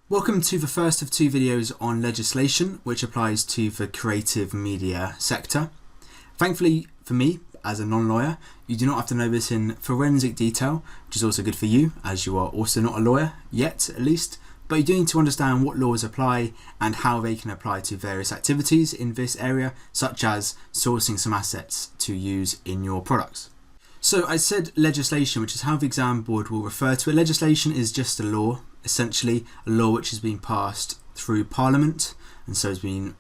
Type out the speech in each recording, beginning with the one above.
Welcome to the first of two videos on legislation, which applies to the creative media sector. Thankfully for me, as a non-lawyer, you do not have to know this in forensic detail, which is also good for you, as you are also not a lawyer, yet at least, but you do need to understand what laws apply and how they can apply to various activities in this area, such as sourcing some assets to use in your products. So I said legislation, which is how the exam board will refer to it. Legislation is just a law, essentially a law which has been passed through Parliament and so has been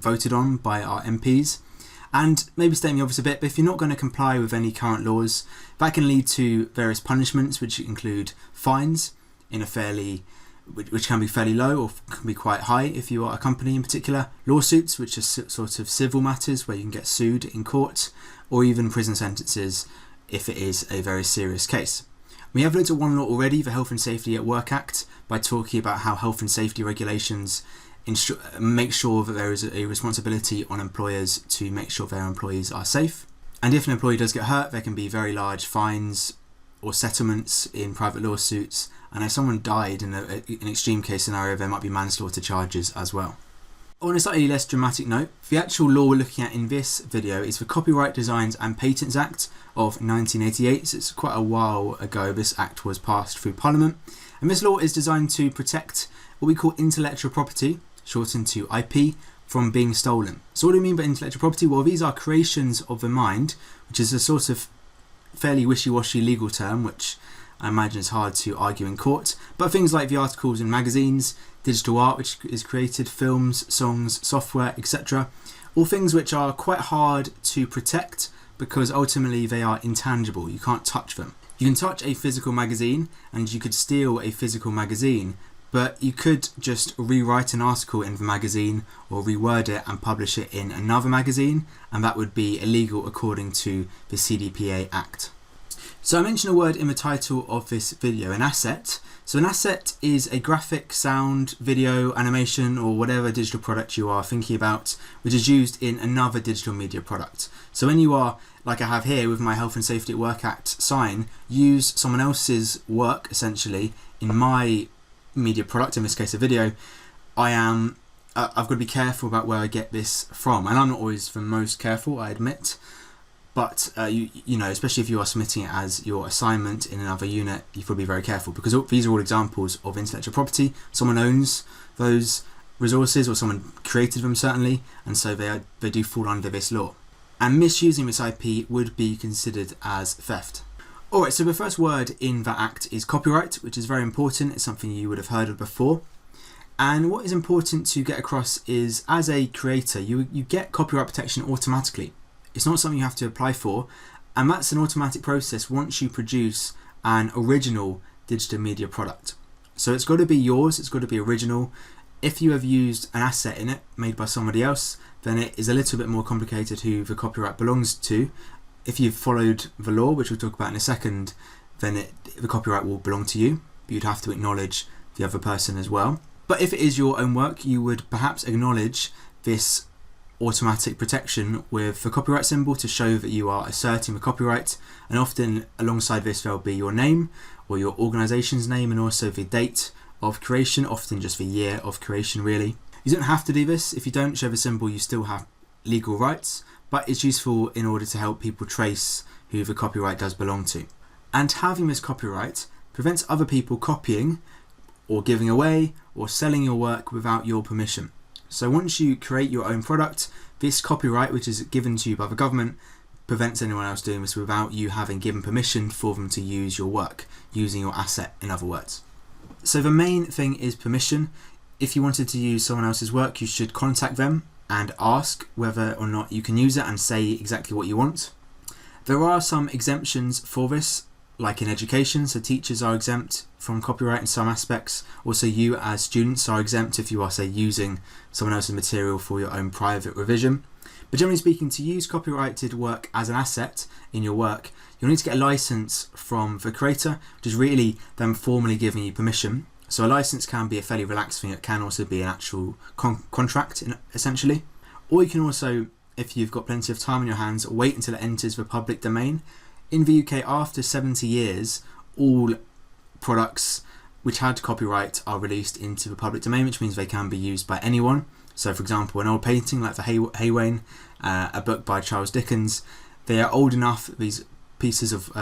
voted on by our MPs. And maybe stating the obvious a bit, but if you're not going to comply with any current laws, that can lead to various punishments, which include fines which can be fairly low or can be quite high if you are a company in particular, lawsuits, which are sort of civil matters where you can get sued in court, or even prison sentences if it is a very serious case. We have looked at one law already, the Health and Safety at Work Act, by talking about how health and safety regulations make sure that there is a responsibility on employers to make sure their employees are safe. And if an employee does get hurt, there can be very large fines or settlements in private lawsuits. And if someone died in an extreme case scenario, there might be manslaughter charges as well. On a slightly less dramatic note, the actual law we're looking at in this video is the Copyright Designs and Patents Act of 1988. So it's quite a while ago this act was passed through Parliament. And this law is designed to protect what we call intellectual property, shortened to IP, from being stolen. So what do we mean by intellectual property? Well, these are creations of the mind, which is a sort of fairly wishy-washy legal term, which I imagine is hard to argue in court. But things like the articles in magazines, digital art which is created, films, songs, software, etc. All things which are quite hard to protect because ultimately they are intangible. You can't touch them. You can touch a physical magazine and you could steal a physical magazine, but you could just rewrite an article in the magazine or reword it and publish it in another magazine, and that would be illegal according to the CDPA Act. So I mentioned a word in the title of this video, an asset. So an asset is a graphic, sound, video, animation, or whatever digital product you are thinking about, which is used in another digital media product. So when you are, like I have here with my Health and Safety at Work Act sign, use someone else's work essentially in my media product, in this case a video, I've got to be careful about where I get this from. And I'm not always the most careful, I admit. But you know, especially if you are submitting it as your assignment in another unit, you've got to be very careful because these are all examples of intellectual property. Someone owns those resources, or someone created them certainly, and so they do fall under this law. And misusing this IP would be considered as theft. Alright, so the first word in that act is copyright, which is very important. It's something you would have heard of before. And what is important to get across is, as a creator, you get copyright protection automatically. It's not something you have to apply for, and that's an automatic process once you produce an original digital media product. So it's got to be yours, it's got to be original. If you have used an asset in it made by somebody else, then it is a little bit more complicated who the copyright belongs to. If you've followed the law, which we'll talk about in a second, then the copyright will belong to you, but you'd have to acknowledge the other person as well. But if it is your own work, you would perhaps acknowledge this automatic protection with the copyright symbol to show that you are asserting the copyright, and often alongside this there'll be your name or your organisation's name and also the date of creation, often just the year of creation really. You don't have to do this. If you don't show the symbol, you still have legal rights, but it's useful in order to help people trace who the copyright does belong to. And having this copyright prevents other people copying or giving away or selling your work without your permission. So once you create your own product, this copyright, which is given to you by the government, prevents anyone else doing this without you having given permission for them to use your work, using your asset in other words. So the main thing is permission. If you wanted to use someone else's work, you should contact them and ask whether or not you can use it and say exactly what you want. There are some exemptions for this, like in education, so teachers are exempt from copyright in some aspects. Also you as students are exempt if you are, say, using someone else's material for your own private revision. But generally speaking, to use copyrighted work as an asset in your work, you'll need to get a license from the creator, which is really them formally giving you permission. So a license can be a fairly relaxed thing. It can also be an actual contract, essentially. Or you can also, if you've got plenty of time on your hands, wait until it enters the public domain. In the UK, after 70 years, all products which had copyright are released into the public domain, which means they can be used by anyone. So for example, an old painting like the Haywain, a book by Charles Dickens, they are old enough, these pieces of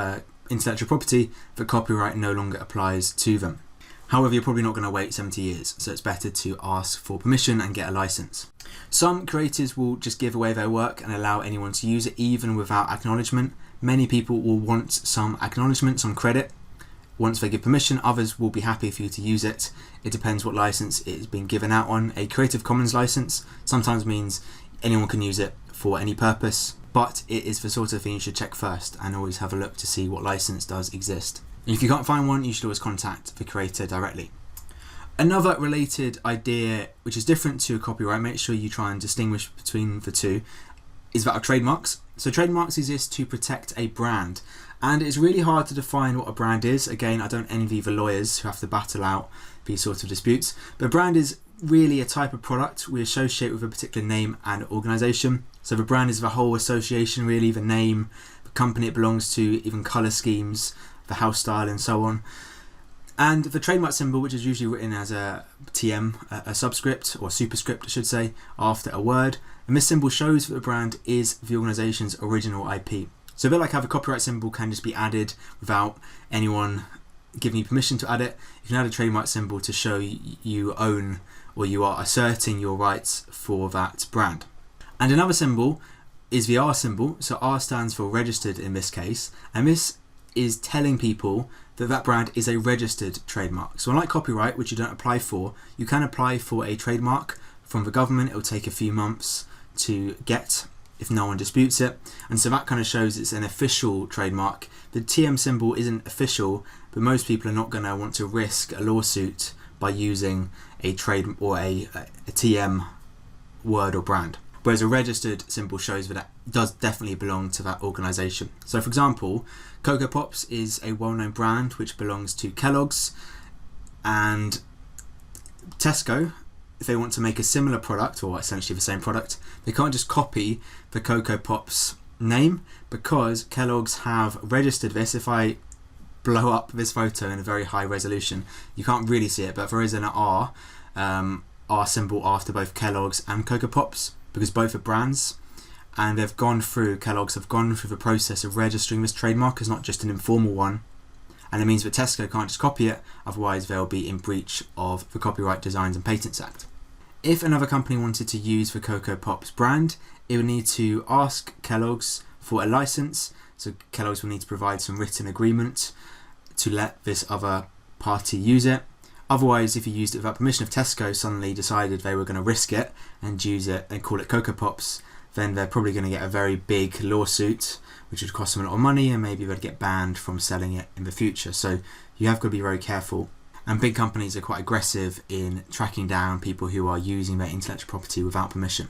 intellectual property, that copyright no longer applies to them. However, you're probably not going to wait 70 years, so it's better to ask for permission and get a license. Some creators will just give away their work and allow anyone to use it even without acknowledgement. Many people will want some acknowledgement, some credit. Once they give permission, others will be happy for you to use it. It depends what license it is being given out on. A Creative Commons license sometimes means anyone can use it for any purpose, but it is the sort of thing you should check first and always have a look to see what license does exist. And if you can't find one, you should always contact the creator directly. Another related idea, which is different to copyright, make sure you try and distinguish between the two, is that of trademarks. So trademarks exist to protect a brand, and it's really hard to define what a brand is. Again, I don't envy the lawyers who have to battle out these sorts of disputes, but a brand is really a type of product we associate with a particular name and organisation. So the brand is the whole association, really, the name, the company it belongs to, even colour schemes, the house style and so on. And the trademark symbol, which is usually written as a TM, a subscript or superscript I should say, after a word, and this symbol shows that the brand is the organisation's original IP. So a bit like how the copyright symbol can just be added without anyone giving you permission to add it, you can add a trademark symbol to show you own or you are asserting your rights for that brand. And another symbol is the R symbol, so R stands for registered in this case, and this is telling people that that brand is a registered trademark. So unlike copyright, which you don't apply for, you can apply for a trademark from the government. It will take a few months to get if no one disputes it, and so that kind of shows it's an official trademark. The TM symbol isn't official, but most people are not going to want to risk a lawsuit by using a trade or a TM word or brand. Whereas a registered symbol shows that it does definitely belong to that organisation. So for example, Cocoa Pops is a well-known brand which belongs to Kellogg's, and Tesco, if they want to make a similar product, or essentially the same product, they can't just copy the Cocoa Pops name, because Kellogg's have registered this. If I blow up this photo in a very high resolution, you can't really see it, but there is an R symbol after both Kellogg's and Cocoa Pops, because both are brands, and Kellogg's have gone through the process of registering this trademark as not just an informal one, and it means that Tesco can't just copy it, otherwise they'll be in breach of the Copyright Designs and Patents Act. If another company wanted to use the Cocoa Pops brand, it would need to ask Kellogg's for a license, so Kellogg's will need to provide some written agreement to let this other party use it. Otherwise, if you used it without permission, if Tesco suddenly decided they were going to risk it and use it and call it Cocoa Pops, then they're probably going to get a very big lawsuit, which would cost them a lot of money, and maybe they'd get banned from selling it in the future. So you have got to be very careful. And big companies are quite aggressive in tracking down people who are using their intellectual property without permission.